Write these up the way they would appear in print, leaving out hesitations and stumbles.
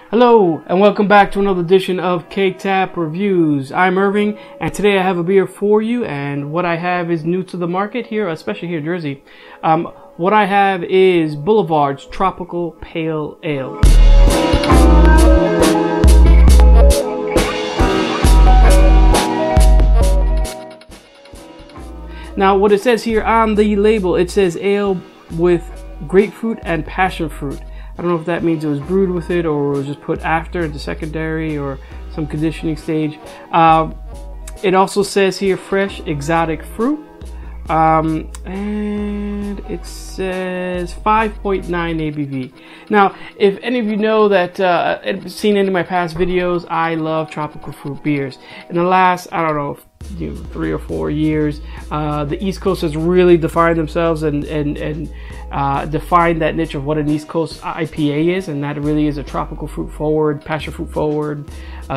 Hello and welcome back to another edition of Cake Tap Reviews. I'm Irving and today I have a beer for you, and what I have is new to the market here, especially here in Jersey. What I have is Boulevard's Tropical Pale Ale. Now what it says here on the label, it says ale with grapefruit and passion fruit. I don't know if that means it was brewed with it or it was just put after the secondary or some conditioning stage. It also says here fresh exotic fruit, and it says 5.9 ABV. Now, if any of you know that, seen any of my past videos, I love tropical fruit beers. In the last, I don't know, 3 or 4 years, the East Coast has really defined themselves and defined that niche of what an East Coast IPA is, and that really is a tropical fruit forward, passion fruit forward,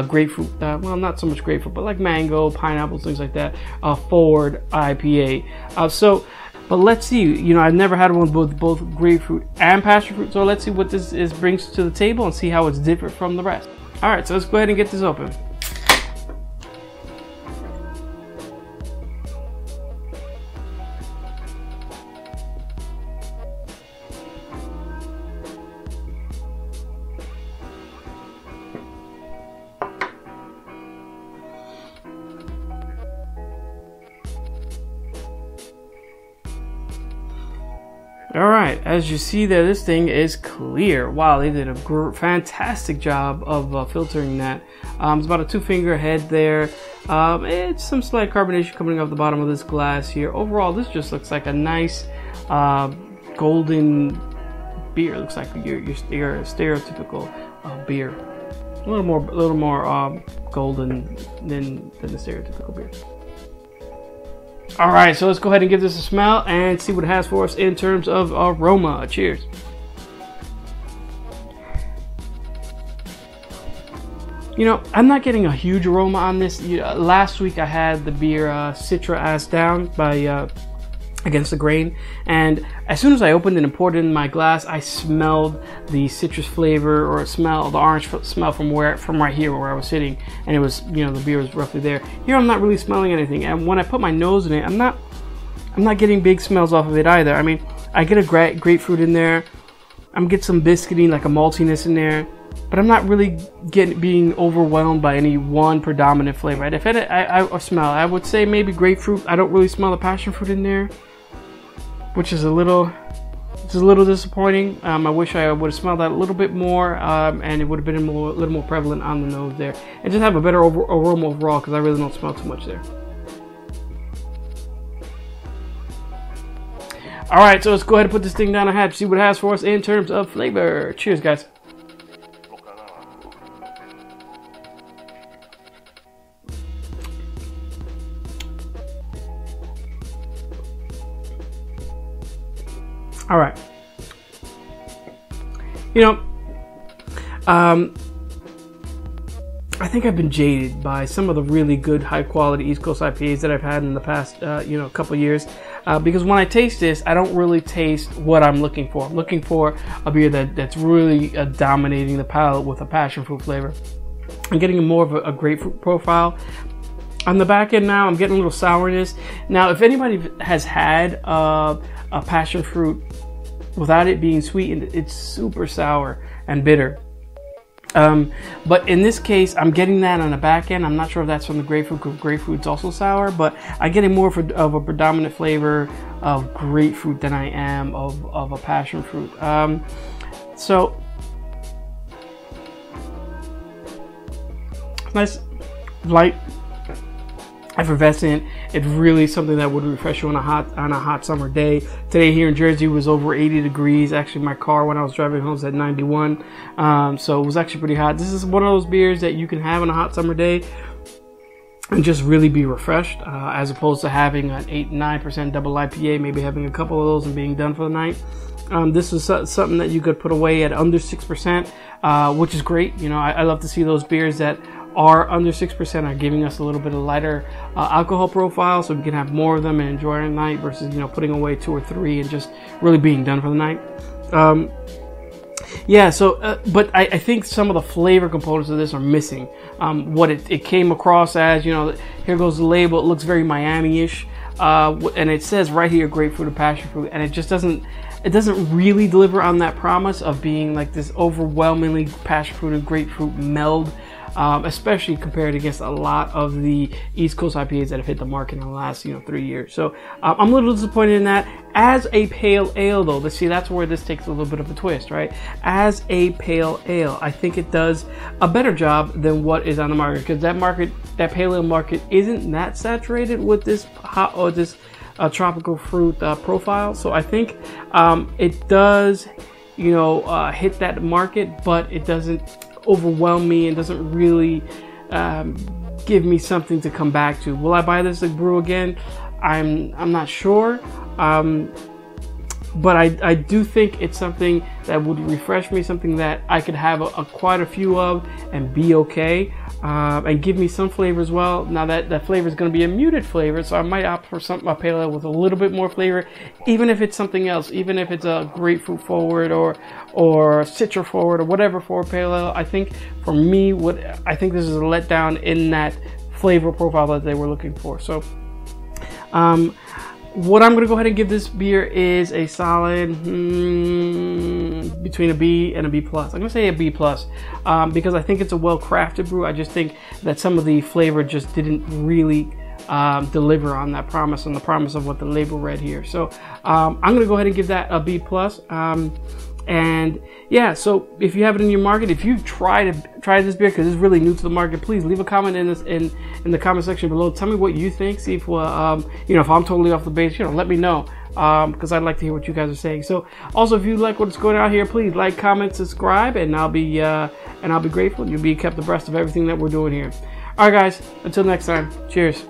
grapefruit, well, not so much grapefruit, but like mango, pineapples, things like that, forward IPA. But let's see, I've never had one with both grapefruit and passion fruit, so let's see what this brings to the table and see how it's different from the rest. All right, so let's go ahead and get this open. Alright, as you see there, this thing is clear. Wow, they did a fantastic job of filtering that. It's about a 2-finger head there. It's some slight carbonation coming off the bottom of this glass here. Overall, this just looks like a nice golden beer. Looks like your stereotypical beer. A little more golden than the stereotypical beer. Alright, so let's go ahead and give this a smell and see what it has for us in terms of aroma. Cheers. I'm not getting a huge aroma on this. Last week I had the beer Citra Ass Down by Against the Grain, and as soon as I opened it and poured it in my glass, I smelled the citrus flavor, or the orange smell from right here where I was sitting, and it was, the beer was roughly there. Here I'm not really smelling anything, and when I put my nose in it, I'm not getting big smells off of it either. I mean, I get a grapefruit in there, I'm getting some biscuity, like a maltiness in there, but I'm not really being overwhelmed by any one predominant flavor. If I smell, I would say maybe grapefruit. I don't really smell the passion fruit in there, which is a little disappointing. I wish I would have smelled that a little bit more, and it would have been a little more prevalent on the nose there, and just have a better aroma overall, because I really don't smell too much there. All right, so let's go ahead and put this thing down a hatch, see what it has for us in terms of flavor. Cheers, guys. All right. I think I've been jaded by some of the really good, high-quality East Coast IPAs that I've had in the past, couple years. Because when I taste this, I don't really taste what I'm looking for. I'm looking for a beer that's really dominating the palate with a passion fruit flavor. I'm getting more of a grapefruit profile. On the back end now, I'm getting a little sourness. Now, if anybody has had a passion fruit without it being sweetened, it's super sour and bitter. But in this case, I'm getting that on the back end. I'm not sure if that's from the grapefruit, because grapefruit's also sour, but I'm getting more of a predominant flavor of grapefruit than I am of a passion fruit. So nice, light, effervescent. It's really something that would refresh you on a hot summer day. Today here in Jersey was over 80 degrees. Actually, my car when I was driving home was at 91, so it was actually pretty hot. This is one of those beers that you can have on a hot summer day and just really be refreshed, as opposed to having an 8-9% double IPA, maybe having a couple of those and being done for the night. This is something that you could put away at under 6%, which is great. I love to see those beers that are under 6% are giving us a little bit of lighter alcohol profile, so we can have more of them and enjoy our night versus putting away 2 or 3 and just really being done for the night. Yeah, so, but I think some of the flavor components of this are missing. What it came across as, you know, here goes the label. It looks very Miami-ish, and it says right here, grapefruit and passion fruit, and it just doesn't really deliver on that promise of being like this overwhelmingly passion fruit and grapefruit meld. Especially compared against a lot of the East Coast IPAs that have hit the market in the last 3 years. So I'm a little disappointed in that. As a pale ale, though, let's see, that's where this takes a little bit of a twist, right? As a pale ale, I think it does a better job than what is on the market, because that pale ale market isn't that saturated with this hot or this tropical fruit profile. So I think it does, hit that market, but it doesn't overwhelm me and doesn't really give me something to come back to. Will I buy this to brew again? I'm not sure, but I do think it's something that would refresh me, something that I could have quite a few of and be okay, and give me some flavor as well. Now that flavor is going to be a muted flavor, so I might opt for a pale ale with a little bit more flavor, even if it's something else, even if it's a grapefruit forward or citra forward or whatever for a pale ale. I think for me, I think this is a letdown in that flavor profile that they were looking for. So what I'm going to go ahead and give this beer is a solid between a B and a B+. I'm going to say a B+, because I think it's a well-crafted brew. I just think that some of the flavor just didn't really deliver on that promise, on the promise of what the label read here. So I'm going to go ahead and give that a B+. And yeah, so if you have it in your market, if you've tried this beer because it's really new to the market, please leave a comment in the comment section below. Tell me what you think. See if if I'm totally off the base, let me know, because I'd like to hear what you guys are saying. So also, if you like what's going on here, please like, comment, subscribe, and I'll be grateful. You'll be kept abreast of everything that we're doing here. All right, guys. Until next time. Cheers.